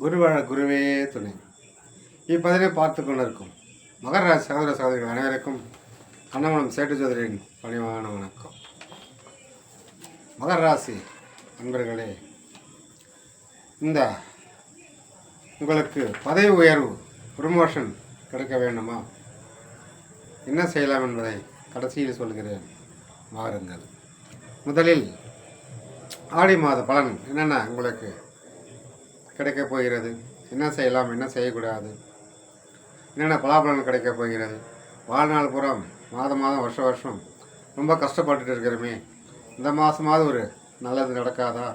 குருவாழ குருவே துணை. இப்பதினை பார்த்து கொண்டிருக்கும் மகர ராசி சகோதர சகோதரிகள் அனைவருக்கும் கண்ணமனம் சேட்டு சோதரின் பணிவான வணக்கம். மகர ராசி நண்பர்களே, இந்த உங்களுக்கு பதவி உயர்வு ப்ரமோஷன் கிடைக்க வேண்டுமா? என்ன செய்யலாம் என்பதை கடைசியில் சொல்கிறேன், வாருங்கள். முதலில் ஆடி மாத பலன் என்னென்ன உங்களுக்கு கிடைக்கப் போகிறது, என்ன செய்யலாம், என்ன செய்யக்கூடாது, என்னென்ன பலாபலன் கிடைக்கப் போகிறது, வாழ்நாள் புறம் மாதம் வருஷம் வருஷம் ரொம்ப கஷ்டப்பட்டுட்டு இருக்கிறோமே, இந்த மாதமாவது ஒரு நல்லது நடக்காதா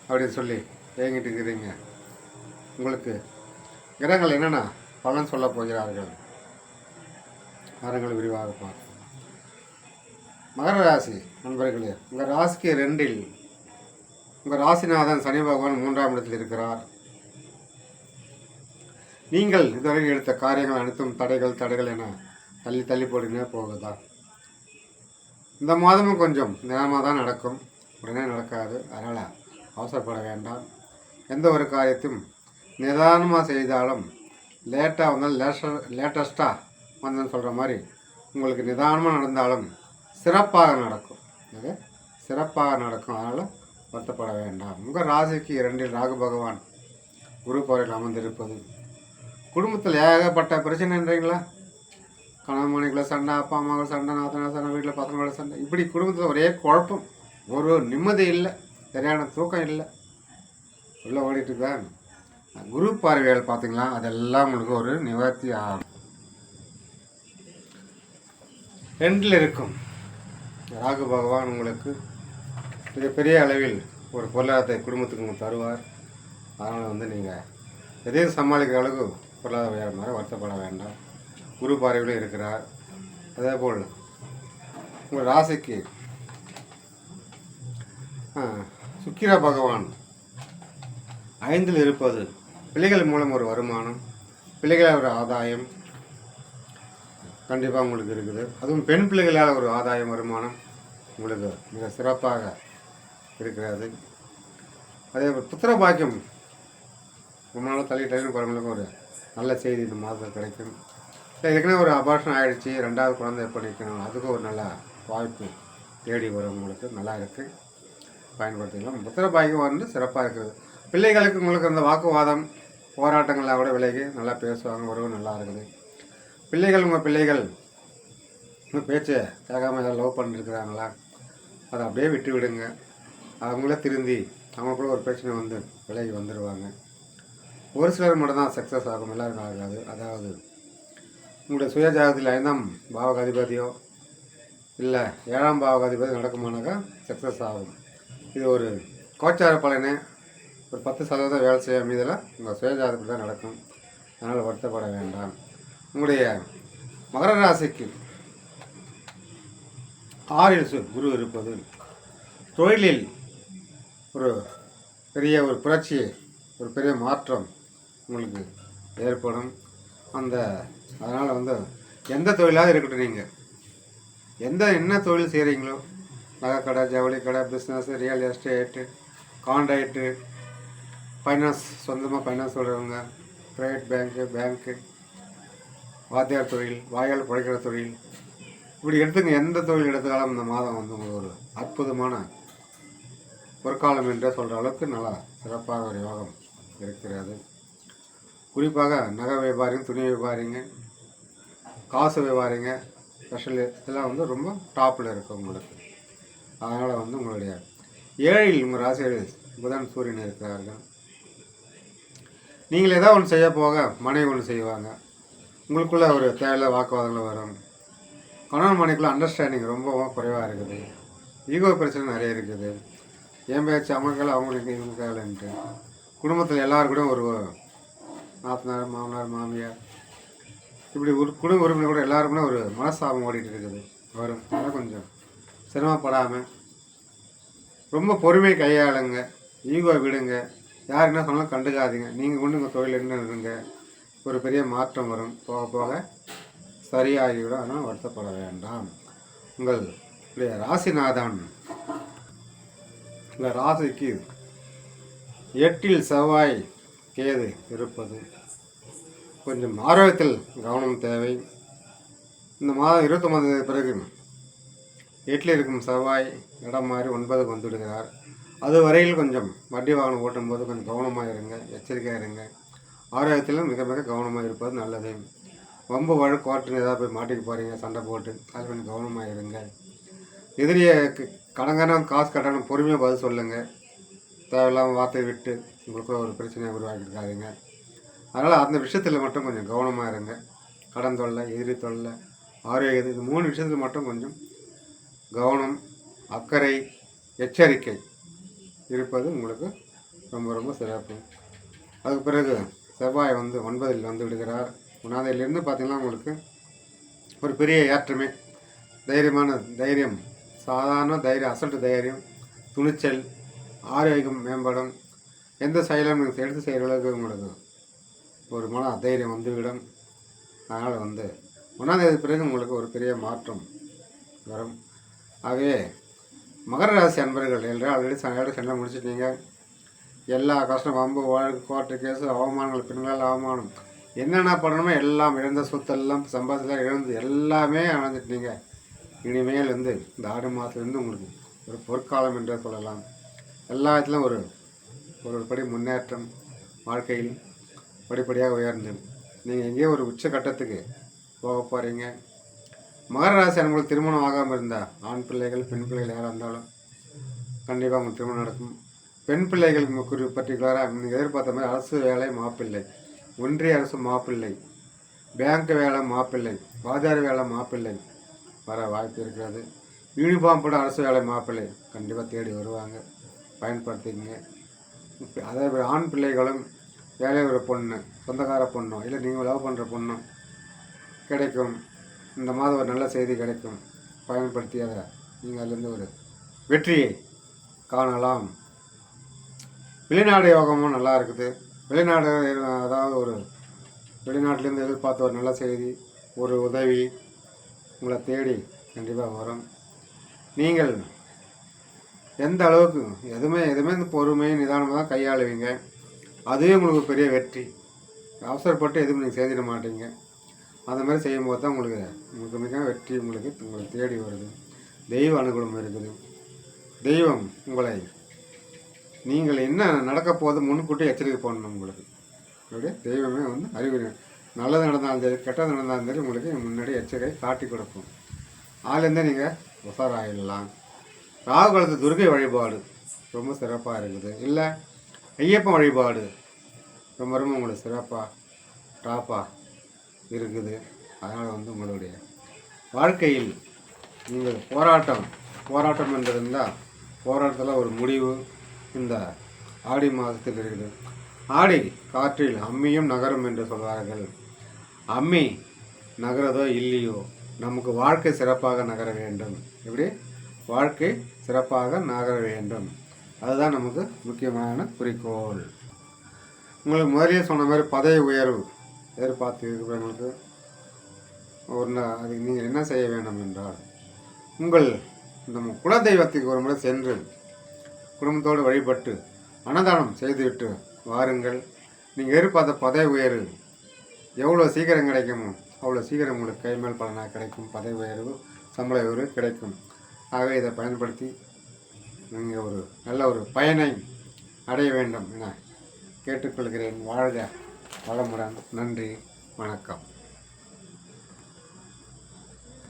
அப்படின்னு சொல்லி ஏங்கிட்டு இருக்கிறீங்க. உங்களுக்கு கிரகங்கள் என்னென்ன பலன் சொல்ல போகிறார்கள், வாரங்கள் விரிவாக பார்ப்போம். மகர ராசி நண்பர்களே, உங்கள் ராசிக்கு 2இல் உங்கள் ராசிநாதன் சனி பகவான் 3ஆம் இடத்தில் இருக்கிறார். நீங்கள் இதுவரை எடுத்த காரியங்கள் அனைத்தும் தடைகள் என தள்ளி போட்டுனே போகுதா? இந்த மாதமும் கொஞ்சம் நேரமாக தான் நடக்கும், உடனே நடக்காது. அதனால் அவசரப்பட வேண்டாம். எந்த ஒரு காரியத்தையும் நிதானமாக செய்தாலும் லேட்டாக வந்தாலும் லேட்டஸ்ட்டாக வந்தேன்னு சொல்கிற மாதிரி உங்களுக்கு நிதானமாக நடந்தாலும் சிறப்பாக நடக்கும். அது சிறப்பாக நடக்கும். அதனால் வருத்தப்பட வேண்டாம். உங்கள் ராசிக்கு 2இல் ராகு பகவான் குரு பார்வையில் அமர்ந்திருப்பது குடும்பத்தில் ஏகப்பட்ட பிரச்சனைன்றீங்களா? கணவன் மனைவிக்குள்ள சண்டை, அப்பா அம்மாவில் சண்டை, நாத்தனா சண்டை, வீட்டில் பசங்களோட சண்டை, இப்படி குடும்பத்தில் ஒரே குழப்பம், ஒரு நிம்மதி இல்லை, சரியான தூக்கம் இல்லை, உள்ளே ஓடிட்டுருக்கேன். குரு பார்வையால் பார்த்தீங்களா, அதெல்லாம் உங்களுக்கு ஒரு நிவர்த்தி ஆகும். 2இல் இருக்கும் ராகு பகவான் உங்களுக்கு மிகப்பெரிய அளவில் ஒரு பொருளாதாரத்தை குடும்பத்துக்கு தருவார். அதனால் நீங்கள் எதையும் சமாளிக்கிற அளவுக்கு பொருளாதார உயரம் மாதிரி வருத்தப்பட வேண்டாம். குரு பார்வையிலும் இருக்கிறார். அதே போல் உங்கள் ராசிக்கு சுக்கிர பகவான் 5இல் இருப்பது பிள்ளைகள் மூலம் ஒரு வருமானம், பிள்ளைகளால் ஒரு ஆதாயம் கண்டிப்பாக உங்களுக்கு இருக்குது. அதுவும் பெண் பிள்ளைகளால் ஒரு ஆதாயம் வருமானம் உங்களுக்கு மிக சிறப்பாக இருக்கிறது. அதே போல் புத்திர பாக்கியம் ரொம்ப நாள் தள்ளிட்டாலும் குழந்தைகளுக்கும் ஒரு நல்ல செய்தி இந்த மாதத்தில் கிடைக்கும். ஏற்கனவே ஒரு அபார்ஷன் ஆகிடுச்சு, 2வது குழந்தை எப்போ நிற்கணும், அதுக்கும் ஒரு நல்ல வாய்ப்பு தேடி வரும். உங்களுக்கு நல்லா இருக்குது, பயன்படுத்திக்கலாம். புத்திர பாக்கியம் வந்து சிறப்பாக இருக்குது. பிள்ளைகளுக்கு உங்களுக்கு அந்த வாக்குவாதம் போராட்டங்களாக கூட விலகி நல்லா பேசுவாங்க, உறவு நல்லா இருக்குது. உங்கள் பிள்ளைகள் உங்கள் பேச்சை கேட்காம ஏதாவது லவ் பண்ணிருக்கிறாங்களா, அதை அப்படியே விட்டு விடுங்க. அவங்களே திருந்தி அவங்களுக்குள்ள ஒரு பிரச்சனை வந்து விலகி வந்துடுவாங்க. ஒரு சிலர் மட்டும் தான் சக்ஸஸ் ஆகும், எல்லாருக்கும் ஆகாது. அதாவது உங்களுடைய சுயஜாகத்தில் 5ஆம் பாவகாதிபதியோ இல்லை 7ஆம் பாவகாதிபதி நடக்குமானாக்கா சக்ஸஸ் ஆகும். இது ஒரு கோச்சார பலனே. ஒரு 10% வேலை செய்ய மீதில் உங்கள் சுயஜாதத்தில் தான் நடக்கும். அதனால் வருத்தப்பட வேண்டாம். உங்களுடைய மகர ராசிக்கு 6இல் குரு இருப்பது தொழிலில் ஒரு பெரிய ஒரு புரட்சி, ஒரு பெரிய மாற்றம் உங்களுக்கு ஏற்படும். அதனால் எந்த தொழிலாக இருக்கட்டும், நீங்கள் என்ன தொழில் செய்கிறீங்களோ, நகைக்கடை, ஜவுளி கடை, business, real estate, contract, finance, சொந்தமாக ஃபைனான்ஸ் சொல்கிறவங்க, ப்ரைவேட் பேங்க்கு, வாத்தியார் தொழில், வாயால் பிழைக்கிற தொழில், இப்படி எடுத்துங்க. எந்த தொழில் எடுத்தாலும் இந்த மாதம் உங்களுக்கு ஒரு அற்புதமான பொற்காலம் என்றே சொல்கிற அளவுக்கு நல்லா சிறப்பாக ஒரு யோகம் இருக்கிறது. குறிப்பாக நகை வியாபாரிங்க, துணி வியாபாரிங்க, காசு வியாபாரிங்க, ஸ்பெஷல் இதெல்லாம் ரொம்ப டாப்பில் இருக்கும் உங்களுக்கு. அதனால் உங்களுடைய 7இல் உங்கள் ராசியில் புதன் சூரியன் இருக்கிறார்கள். நீங்கள் ஏதாவது ஒன்று செய்ய போக மனைவி ஒன்று செய்வாங்க. உங்களுக்குள்ள ஒரு தேவையில்ல வாக்குவாதங்கள் வரும். கணவன் மனைக்குள்ள அண்டர்ஸ்டாண்டிங் ரொம்ப குறைவாக இருக்குது. ஈகோ பிரச்சனை நிறைய இருக்குது. என் பேச்சு அவங்களுக்கெல்லாம் அவங்களுக்கு இவங்களுக்கெல்லாம்ன்ட்டு குடும்பத்தில் எல்லோரும் கூட ஒரு நாத்தனார், மாமனார், மாமியார், இப்படி ஒரு குடும்ப உறுப்பினர் கூட எல்லாருக்குமே ஒரு மனசாபம் ஓடிட்டு இருக்குது வரும். அதனால் கொஞ்சம் சிரமப்படாமல் ரொம்ப பொறுமை கையாளுங்க, ஈகோ விடுங்க, யார் என்ன சொன்னாலும் கண்டுக்காதீங்க. நீங்கள் கொண்டு உங்கள் தொழில் என்ன இருங்க, ஒரு பெரிய மாற்றம் வரும். போக போக சரியாகிவிடும். அதனால் வருத்தப்பட வேண்டாம். உங்களுடைய ராசிநாதன் உங்கள் ராசிக்கு 8ல் செவ்வாய் கேது இருப்பது கொஞ்சம் ஆரோக்கியத்தில் கவனம் தேவை. இந்த மாதம் 29 பிறகு 8ல் இருக்கும் செவ்வாய் இடம் மாறி 9க்கு வந்து விடுகிறார். அது வரையில் கொஞ்சம் வண்டி வாகனம் ஓட்டும்போது கொஞ்சம் கவனமாக இருங்க, எச்சரிக்கையாக இருங்க. ஆரோக்கியத்திலும் மிக மிக கவனமாக இருப்பது நல்லது. வம்பு வழக்கு கோர்ட்டுன்னு ஏதாவது போய் மாட்டிக்க போகிறீங்க, சண்டை போட்டு, அது கொஞ்சம் கவனமாக இருங்க. எதிரியை கடங்கான காசு கட்டணும், பொறுமையாக பதில் சொல்லுங்கள். தேவையில்லாமல் வார்த்தையை விட்டு உங்களுக்கு ஒரு பிரச்சனையை உருவாக்கியிருக்காதீங்க. அதனால் அந்த விஷயத்தில் மட்டும் கொஞ்சம் கவனமாக இருங்க. கடன் தொல்லை, எதிரி தொல்லை, ஆரோக்கியம், இது 3 விஷயத்தில் மட்டும் கொஞ்சம் கவனம், அக்கறை, எச்சரிக்கை இருப்பது உங்களுக்கு ரொம்ப ரொம்ப சிறப்பு. அதுக்கு பிறகு செவ்வாய் வந்து 9ல் வந்து விடுகிறார். 1ஆம் பார்த்திங்கன்னா உங்களுக்கு ஒரு பெரிய ஏற்றமே, தைரியமான தைரியம், சாதாரண தைரியம், அசல்ட்டு தைரியம், துணிச்சல், ஆரோக்கியம் மேம்படும். எந்த செயலும் நீங்கள் எடுத்து செய்கிற அளவுக்கு உங்களுக்கு ஒரு மன தைரியம் வந்துவிடும். அதனால் வந்து 1ஆம் பிறகு உங்களுக்கு ஒரு பெரிய மாற்றம் வரும். ஆகவே மகர ராசி அன்பர்கள் எல்லாம் ஆல்ரெடி சண்டை முடிச்சிட்டீங்க. எல்லா கஷ்டம், வம்பு வழக்கு, கோர்ட்டு கேஸு, அவமானங்கள், பெண்களால் அவமானம், என்னென்ன பண்ணணுமோ எல்லாம் இழந்த சொத்தெல்லாம் சம்பாதிச்செல்லாம் இழந்து எல்லாமே அடைஞ்சிட்டீங்க. இனிமேல் வந்து இந்த ஆடி மாதத்துலேருந்து உங்களுக்கு ஒரு பொற்காலம் என்றே சொல்லலாம். எல்லா இடத்துலையும் ஒரு படி முன்னேற்றம், வாழ்க்கையில் படிப்படியாக உயர்ந்து நீங்கள் எங்கேயோ ஒரு உச்சக்கட்டத்துக்கு போக போகிறீங்க. மகர ராசி அன்பர்கள் திருமணம் ஆகாமல் இருந்தால் ஆண் பிள்ளைகள், பெண் பிள்ளைகள் யாராக இருந்தாலும் கண்டிப்பாக உங்களுக்கு திருமணம் நடக்கும். பெண் பிள்ளைகளுக்கு பர்டிகுலராக நீங்கள் எதிர்பார்த்த மாதிரி அரசு வேலை மாப்பிள்ளை, ஒன்றிய அரசு மாப்பிள்ளை, பேங்க் வேலை மாப்பிள்ளை, வாத்தியார் வேலை மாப்பிள்ளை வர வாய்ப்பு இருக்கிறது. யூனிஃபார்ம் போட அரசு வேலை மாப்பிள்ளை கண்டிப்பாக தேடி வருவாங்க, பயன்படுத்திக்கங்க. அதே மாதிரி ஆண் பிள்ளைகளும் வேலையை ஒரு பொண்ணு, சொந்தக்கார பொண்ணோ இல்லை நீங்கள் லவ் பண்ணுற பொண்ணோ கிடைக்கும். இந்த மாதம் ஒரு நல்ல செய்தி கிடைக்கும், பயன்படுத்தி அதை நீங்கள் அதுலேருந்து ஒரு வெற்றியை காணலாம். வெளிநாடு யோகமும் நல்லா இருக்குது. வெளிநாடு அதாவது ஒரு வெளிநாட்டிலேருந்து எதிர்பார்த்த ஒரு நல்ல செய்தி, ஒரு உதவி உங்களை தேடி கண்டிப்பாக வரும். நீங்கள் எந்த அளவுக்கு எதுவுமே இந்த பொறுமை நிதானமாக தான் கையாளுவீங்க. அதுவே உங்களுக்கு பெரிய வெற்றி. அவசரப்பட்டு எதுவும் நீங்கள் செய்திட மாட்டீங்க. அந்த மாதிரி செய்யும்போது தான் உங்களுக்கு மிக வெற்றி உங்களை தேடி வருது. தெய்வ அனுகூலம் இருக்குது. தெய்வம் உங்களை நீங்கள் என்ன நடக்க போது முன்கூட்டி எச்சரிக்கை பண்ணணும். உங்களுக்கு அப்படியே தெய்வமே வந்து அறிகுறி, நல்லது நடந்தாலும் சரி கெட்டது நடந்தாலும் சரி உங்களுக்கு முன்னாடி எச்சரிக்கை காட்டி கொடுக்கும். அதுலேருந்தே நீங்கள் உஷாராயிடலாம். ராகு காலத்து துர்கை வழிபாடு ரொம்ப சிறப்பாக இருக்குது. இல்லை ஐயப்பன் வழிபாடு ரொம்ப ரொம்ப உங்களுக்கு சிறப்பாக டாப்பாக இருக்குது. அதனால் வந்து உங்களுடைய வாழ்க்கையில் நீங்கள் போராட்டம் என்று இருந்தால் போராட்டத்தில் ஒரு முடிவு இந்த ஆடி மாதத்தில் இருக்குது. ஆடி காற்றில் அம்மியும் நகரும் என்று சொல்வார்கள். அம்மி நகரதோ இல்லையோ, நமக்கு வாழ்க்கை சிறப்பாக நகர வேண்டும். எப்படி வாழ்க்கை சிறப்பாக நகர வேண்டும், அதுதான் நமக்கு முக்கியமான குறிக்கோள். உங்களுக்கு முதலே சொன்ன மாதிரி பதவி உயர்வு எதிர்பார்த்து இருக்கிறவங்களுக்கு அதுக்கு நீங்கள் என்ன செய்ய வேண்டும் என்றால், உங்கள் நம்ம குலதெய்வத்துக்கு ஒரு முறை சென்று குடும்பத்தோடு வழிபட்டு அன்னதானம் செய்துவிட்டு வாருங்கள். நீங்கள் எதிர்பார்த்த பதவி உயர்வு எவ்வளோ சீக்கிரம் கிடைக்குமோ அவ்வளோ சீக்கிரம் உங்களுக்கு கைமேல் பலனாக கிடைக்கும். பதவி உயர்வு, சம்பள உயர்வு கிடைக்கும். ஆகவே இதை பயன்படுத்தி நீங்கள் ஒரு நல்ல ஒரு பயனை அடைய வேண்டும் என கேட்டுக்கொள்கிறேன். வாழ்க வளமுடன். நன்றி, வணக்கம்.